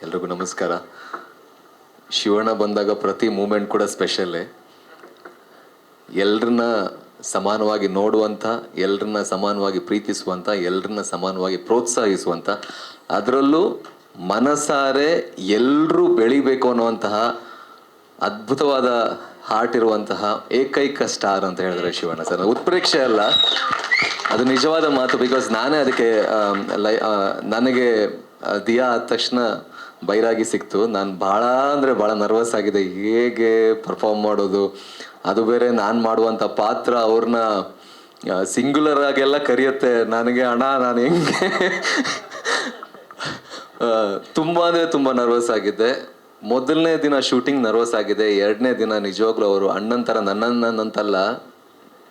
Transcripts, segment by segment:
ಎಲ್ರಿಗೂ ನಮಸ್ಕಾರ. ಶಿವಣ್ಣ ಬಂದಾಗ ಪ್ರತಿ ಮೂಮೆಂಟ್ ಕೂಡ ಸ್ಪೆಷಲ್ಲೇ. ಎಲ್ರನ್ನ ಸಮಾನವಾಗಿ ನೋಡುವಂಥ, ಎಲ್ರನ್ನ ಸಮಾನವಾಗಿ ಪ್ರೀತಿಸುವಂಥ, ಎಲ್ರನ್ನ ಸಮಾನವಾಗಿ ಪ್ರೋತ್ಸಾಹಿಸುವಂಥ, ಅದರಲ್ಲೂ ಮನಸಾರೆ ಎಲ್ಲರೂ ಬೆಳಿಬೇಕು ಅನ್ನುವಂತಹ ಅದ್ಭುತವಾದ ಹಾರ್ಟ್ ಇರುವಂತಹ ಏಕೈಕ ಸ್ಟಾರ್ ಅಂತ ಹೇಳಿದ್ರೆ ಶಿವಣ್ಣ ಸರ್. ಉತ್ಪ್ರೇಕ್ಷೆ ಅಲ್ಲ, ಅದು ನಿಜವಾದ ಮಾತು. ಬಿಕಾಸ್ ನಾನೇ ಅದಕ್ಕೆ ನನಗೆ ದಿಯಾ ಆದ ತಕ್ಷಣ ಬೈರಾಗಿ ಸಿಕ್ತು. ನಾನು ಭಾಳ ಅಂದರೆ ಭಾಳ ನರ್ವಸ್ ಆಗಿದೆ, ಹೇಗೆ ಪರ್ಫಾರ್ಮ್ ಮಾಡೋದು, ಅದು ಬೇರೆ ನಾನು ಮಾಡುವಂಥ ಪಾತ್ರ ಅವ್ರನ್ನ ಸಿಂಗ್ಯುಲರ್ ಆಗೆಲ್ಲ ಕರೆಯುತ್ತೆ ನನಗೆ. ಅಣ್ಣ ನಾನು ಹೆಂಗೆ ತುಂಬ ಅಂದರೆ ತುಂಬ ನರ್ವಸ್ ಆಗಿದ್ದೆ. ಮೊದಲನೇ ದಿನ ಶೂಟಿಂಗ್ ನರ್ವಸ್ ಆಗಿದೆ. ಎರಡನೇ ದಿನ ನಿಜವಾಗ್ಲೂ ಅವರು ಅಣ್ಣನ ಥರ ನನ್ನಂತಲ್ಲ,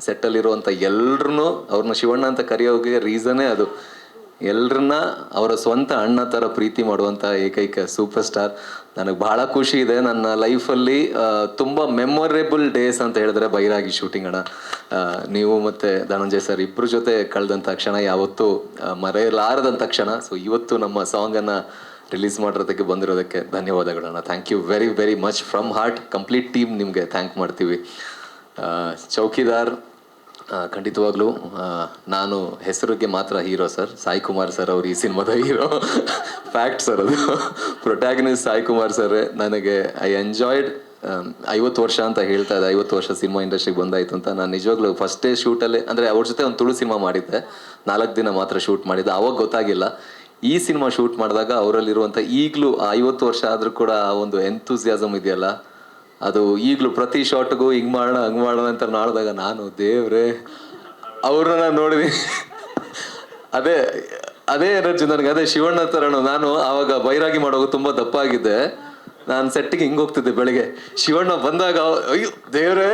ಸೆಟ್ಟಲ್ಲಿರುವಂಥ ಎಲ್ರೂ ಅವ್ರನ್ನ ಶಿವಣ್ಣ ಅಂತ ಕರೆಯೋಗೆ ರೀಸನ್ನೇ ಅದು. ಎಲ್ರನ್ನ ಅವರ ಸ್ವಂತ ಅಣ್ಣ ಥರ ಪ್ರೀತಿ ಮಾಡುವಂಥ ಏಕೈಕ ಸೂಪರ್ ಸ್ಟಾರ್. ನನಗೆ ಭಾಳ ಖುಷಿ ಇದೆ. ನನ್ನ ಲೈಫಲ್ಲಿ ತುಂಬ ಮೆಮೊರೇಬಲ್ ಡೇಸ್ ಅಂತ ಹೇಳಿದ್ರೆ ಬೈರಾಗಿ ಶೂಟಿಂಗ್ ಅಣ್ಣ. ನೀವು ಮತ್ತು ಧನಂಜಯ್ ಸರ್ ಇಬ್ಬರ ಜೊತೆ ಕಳೆದಂಥ ಕ್ಷಣ ಯಾವತ್ತೂ ಮರೆಯಲಾರದಂಥ ಕ್ಷಣ. ಸೊ ಇವತ್ತು ನಮ್ಮ ಸಾಂಗನ್ನು ರಿಲೀಸ್ ಮಾಡಿರೋದಕ್ಕೆ ಬಂದಿರೋದಕ್ಕೆ ಧನ್ಯವಾದಗಳಣ್ಣ. Thank you very very much from heart. Complete team ನಿಮಗೆ ಥ್ಯಾಂಕ್ ಮಾಡ್ತೀವಿ. ಚೌಕಿದಾರ್ ಖಂಡಿತವಾಗ್ಲೂ ನಾನು ಹೆಸರಿಗೆ ಮಾತ್ರ hero sir. Sai Kumar sir ಅವರು ಈ ಸಿನಿಮಾದ ಹೀರೋ. ಫ್ಯಾಕ್ಟ್ ಸರ್ ಅದು. Protagonist Sai Kumar sir. ನನಗೆ ಐ ಎಂಜಾಯ್ಡ್ 50 ವರ್ಷ ಅಂತ ಹೇಳ್ತಾ ಇದ್ದೆ, 50 ವರ್ಷ ಸಿನಿಮಾ ಇಂಡಸ್ಟ್ರಿಗೆ ಬಂದಾಯಿತು ಅಂತ. ನಾನು ನಿಜವಾಗ್ಲೂ ಫಸ್ಟ್ ಡೇ ಶೂಟಲ್ಲಿ ಅಂದರೆ ಅವ್ರ ಜೊತೆ ಒಂದು ತುಳು ಸಿನಿಮಾ ಮಾಡಿದ್ದೆ, 4 ದಿನ ಮಾತ್ರ ಶೂಟ್ ಮಾಡಿದ್ದೆ. ಆವಾಗ ಗೊತ್ತಾಗಿಲ್ಲ. ಈ ಸಿನಿಮಾ ಶೂಟ್ ಮಾಡಿದಾಗ ಅವರಲ್ಲಿರುವಂಥ ಈಗಲೂ 50 ವರ್ಷ ಆದರೂ ಕೂಡ ಆ ಒಂದು ಎಂಥೂಸಿಯಾಸಮ್ ಇದೆಯಲ್ಲ, ಅದು ಈಗಲೂ ಪ್ರತಿ ಶಾರ್ಟ್ಗೂ ಹಿಂಗೆ ಮಾಡೋಣ ಹಂಗೆ ಮಾಡೋಣ ಅಂತ ಮಾಡಿದಾಗ ನಾನು ದೇವ್ರೆ ಅವ್ರನ್ನ ನೋಡಿದೆ. ಅದೇ ಎನರ್ಜಿ ನನಗೆ. ಅದೇ ಶಿವಣ್ಣ ಥರನು. ನಾನು ಆವಾಗ ಬೈರಾಗಿ ಮಾಡೋವಾಗ ತುಂಬ ದಪ್ಪ ಆಗಿದ್ದೆ. ನಾನು ಸೆಟ್ಟಿಗೆ ಹಿಂಗೆ ಹೋಗ್ತಿದ್ದೆ ಬೆಳಗ್ಗೆ. ಶಿವಣ್ಣ ಬಂದಾಗ ಅಯ್ಯೋ ದೇವ್ರೆ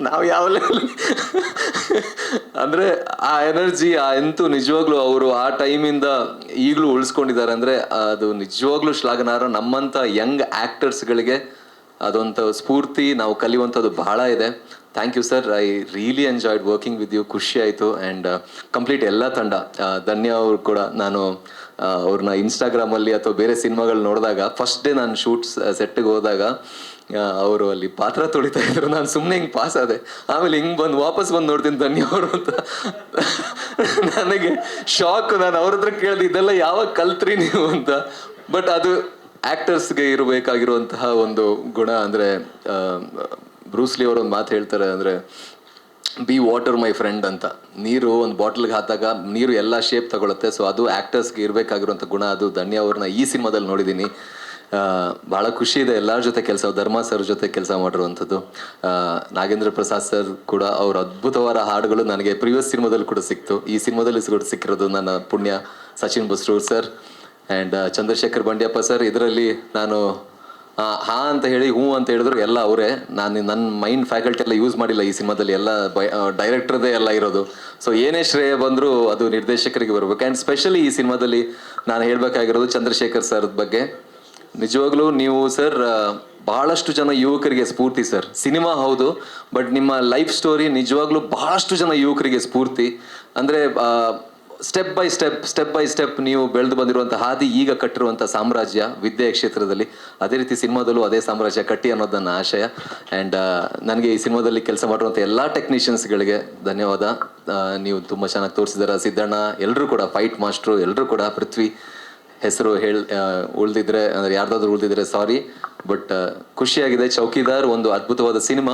ನಾವು ಯಾವ ಲೆವೆಲ್ ಅಂದರೆ ಆ ಎನರ್ಜಿ, ಆ ಎಂತೂ ನಿಜವಾಗ್ಲೂ ಅವರು ಆ ಟೈಮಿಂದ ಈಗಲೂ ಉಳಿಸ್ಕೊಂಡಿದ್ದಾರೆ ಅಂದರೆ ಅದು ನಿಜವಾಗ್ಲೂ ಶ್ಲಾಘನಾರ್ಹ. ನಮ್ಮಂಥ ಯಂಗ್ ಆ್ಯಕ್ಟರ್ಸ್ಗಳಿಗೆ ಅದೊಂದು ಸ್ಫೂರ್ತಿ, ನಾವು ಕಲಿಯುವಂಥದ್ದು ಬಹಳ ಇದೆ. Thank you sir. I really enjoyed working with you. ಖುಷಿ ಆಯಿತು. ಆ್ಯಂಡ್ ಕಂಪ್ಲೀಟ್ ಎಲ್ಲ ತಂಡ, ಧನ್ಯ ಅವರು ಕೂಡ. ನಾನು ಅವ್ರನ್ನ ಇನ್ಸ್ಟಾಗ್ರಾಮಲ್ಲಿ ಅಥವಾ ಬೇರೆ ಸಿನಿಮಾಗಳು ನೋಡಿದಾಗ ಫಸ್ಟ್ ಡೇ ನಾನು ಶೂಟ್ಸ್ ಸೆಟ್ಟಿಗೆ ಹೋದಾಗ ಅವರು ಅಲ್ಲಿ ಪಾತ್ರ ತೊಳಿತಾ ಇದ್ರು. ನಾನು ಸುಮ್ಮನೆ ಹಿಂಗೆ ಪಾಸ್ ಆದೆ. ಆಮೇಲೆ ಹಿಂಗೆ ವಾಪಸ್ ಬಂದು ನೋಡ್ತೀನಿ ಧನ್ಯ ಅವರು ಅಂತ. ನನಗೆ ಶಾಕ್. ನಾನು ಅವ್ರ ಹತ್ರ ಕೇಳಿದೆ ಇದೆಲ್ಲ ಯಾವಾಗ ಕಲ್ತ್ರಿ ನೀವು ಅಂತ. ಬಟ್ ಅದು ಆ್ಯಕ್ಟರ್ಸ್ಗೆ ಇರಬೇಕಾಗಿರುವಂತಹ ಒಂದು ಗುಣ. ಅಂದರೆ ಬ್ರೂಸ್ಲಿ ಅವರು ಒಂದು ಮಾತು ಹೇಳ್ತಾರೆ, ಅಂದರೆ ಬಿ ವಾಟರ್ ಮೈ ಫ್ರೆಂಡ್ ಅಂತ. ನೀರು ಒಂದು ಬಾಟ್ಲಿಗೆ ಹಾಕಿದಾಗ ನೀರು ಎಲ್ಲ ಶೇಪ್ ತಗೊಳುತ್ತೆ. ಸೊ ಅದು ಆ್ಯಕ್ಟರ್ಸ್ಗೆ ಇರಬೇಕಾಗಿರುವಂಥ ಗುಣ. ಅದು ಧನ್ಯ ಅವ್ರನ್ನ ಈ ಸಿನಿಮಾದಲ್ಲಿ ನೋಡಿದ್ದೀನಿ. ಭಾಳ ಖುಷಿ ಇದೆ ಎಲ್ಲರ ಜೊತೆ ಕೆಲಸ, ಧರ್ಮ ಸರ್ ಜೊತೆ ಕೆಲಸ ಮಾಡಿರುವಂಥದ್ದು. ನಾಗೇಂದ್ರ ಪ್ರಸಾದ್ ಸರ್ ಕೂಡ ಅವ್ರ ಅದ್ಭುತವಾದ ಹಾಡುಗಳು ನನಗೆ ಪ್ರಿವಿಯಸ್ ಸಿನಿಮಾದಲ್ಲಿ ಕೂಡ ಸಿಕ್ತು. ಈ ಸಿನಿಮಾದಲ್ಲಿ ಸಿಕ್ಕಿರೋದು ನನ್ನ ಪುಣ್ಯ. Sachin Basrur sir and Chandrashekhar Bandiyappa sir. ಇದರಲ್ಲಿ ನಾನು ಹಾ ಅಂತ ಹೇಳಿ ಹ್ಞೂ ಅಂತ ಹೇಳಿದ್ರು ಎಲ್ಲ ಅವರೇ. ನಾನು ನನ್ನ ಮೈಂಡ್ ಫ್ಯಾಕಲ್ಟಿ ಎಲ್ಲ ಯೂಸ್ ಮಾಡಿಲ್ಲ ಈ ಸಿನಿಮಾದಲ್ಲಿ. ಎಲ್ಲ ಡೈರೆಕ್ಟ್ರದೇ ಎಲ್ಲ ಇರೋದು. ಸೊ ಏನೇ ಶ್ರೇಯ ಬಂದರೂ ಅದು ನಿರ್ದೇಶಕರಿಗೆ ಬರಬೇಕು. ಆ್ಯಂಡ್ ಸ್ಪೆಷಲಿ ಈ ಸಿನಿಮಾದಲ್ಲಿ ನಾನು ಹೇಳಬೇಕಾಗಿರೋದು ಚಂದ್ರಶೇಖರ್ ಸರ್ ಬಗ್ಗೆ. ನಿಜವಾಗ್ಲೂ ನೀವು ಸರ್ ಬಹಳಷ್ಟು ಜನ ಯುವಕರಿಗೆ ಸ್ಫೂರ್ತಿ ಸರ್. ಸಿನಿಮಾ ಹೌದು, ಬಟ್ ನಿಮ್ಮ ಲೈಫ್ ಸ್ಟೋರಿ ನಿಜವಾಗ್ಲೂ ಬಹಳಷ್ಟು ಜನ ಯುವಕರಿಗೆ ಸ್ಫೂರ್ತಿ. ಅಂದರೆ ಸ್ಟೆಪ್ ಬೈ ಸ್ಟೆಪ್ ನೀವು ಬೆಳೆದು ಬಂದಿರುವಂಥ ಹಾದಿ, ಈಗ ಕಟ್ಟಿರುವಂಥ ಸಾಮ್ರಾಜ್ಯ ವಿದ್ಯೆಯ ಕ್ಷೇತ್ರದಲ್ಲಿ, ಅದೇ ರೀತಿ ಸಿನಿಮಾದಲ್ಲೂ ಅದೇ ಸಾಮ್ರಾಜ್ಯ ಕಟ್ಟಿ ಅನ್ನೋದು ನನ್ನ ಆಶಯ. ಆ್ಯಂಡ್ ನನಗೆ ಈ ಸಿನಿಮಾದಲ್ಲಿ ಕೆಲಸ ಮಾಡಿರುವಂಥ ಎಲ್ಲ ಟೆಕ್ನಿಷಿಯನ್ಸ್ಗಳಿಗೆ ಧನ್ಯವಾದ. ನೀವು ತುಂಬ ಚೆನ್ನಾಗಿ ತೋರಿಸಿದಾರೆ. ಸಿದ್ದಣ್ಣ, ಎಲ್ಲರೂ ಕೂಡ ಫೈಟ್ ಮಾಸ್ಟ್ರು, ಎಲ್ಲರೂ ಕೂಡ ಪೃಥ್ವಿ ಹೆಸರು ಉಳಿದಿದ್ರೆ ಅಂದರೆ ಯಾರ್ದಾದ್ರೂ ಉಳಿದಿದ್ರೆ ಸಾರಿ. ಬಟ್ ಖುಷಿಯಾಗಿದೆ. ಚೌಕಿದಾರ್ ಒಂದು ಅದ್ಭುತವಾದ ಸಿನಿಮಾ.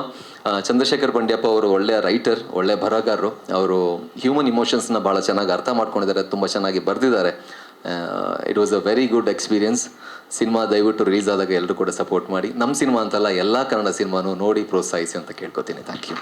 ಚಂದ್ರಶೇಖರ್ ಬಂಡ್ಯಪ್ಪ ಅವರು ಒಳ್ಳೆಯ ರೈಟರ್, ಒಳ್ಳೆಯ ಬರಹಗಾರರು. ಅವರು ಹ್ಯೂಮನ್ ಇಮೋಷನ್ಸ್ನ ಭಾಳ ಚೆನ್ನಾಗಿ ಅರ್ಥ ಮಾಡ್ಕೊಂಡಿದ್ದಾರೆ, ತುಂಬ ಚೆನ್ನಾಗಿ ಬರೆದಿದ್ದಾರೆ. It was a very good experience. Cinema ದಯವಿಟ್ಟು ರಿಲೀಸ್ ಆದಾಗ ಎಲ್ಲರೂ ಕೂಡ ಸಪೋರ್ಟ್ ಮಾಡಿ. ನಮ್ಮ ಸಿನಿಮಾ ಅಂತಲ್ಲ, ಎಲ್ಲ ಕನ್ನಡ ಸಿನಿಮಾನು ನೋಡಿ ಪ್ರೋತ್ಸಾಹಿಸಿ ಅಂತ ಕೇಳ್ಕೊತೀನಿ. Thank you.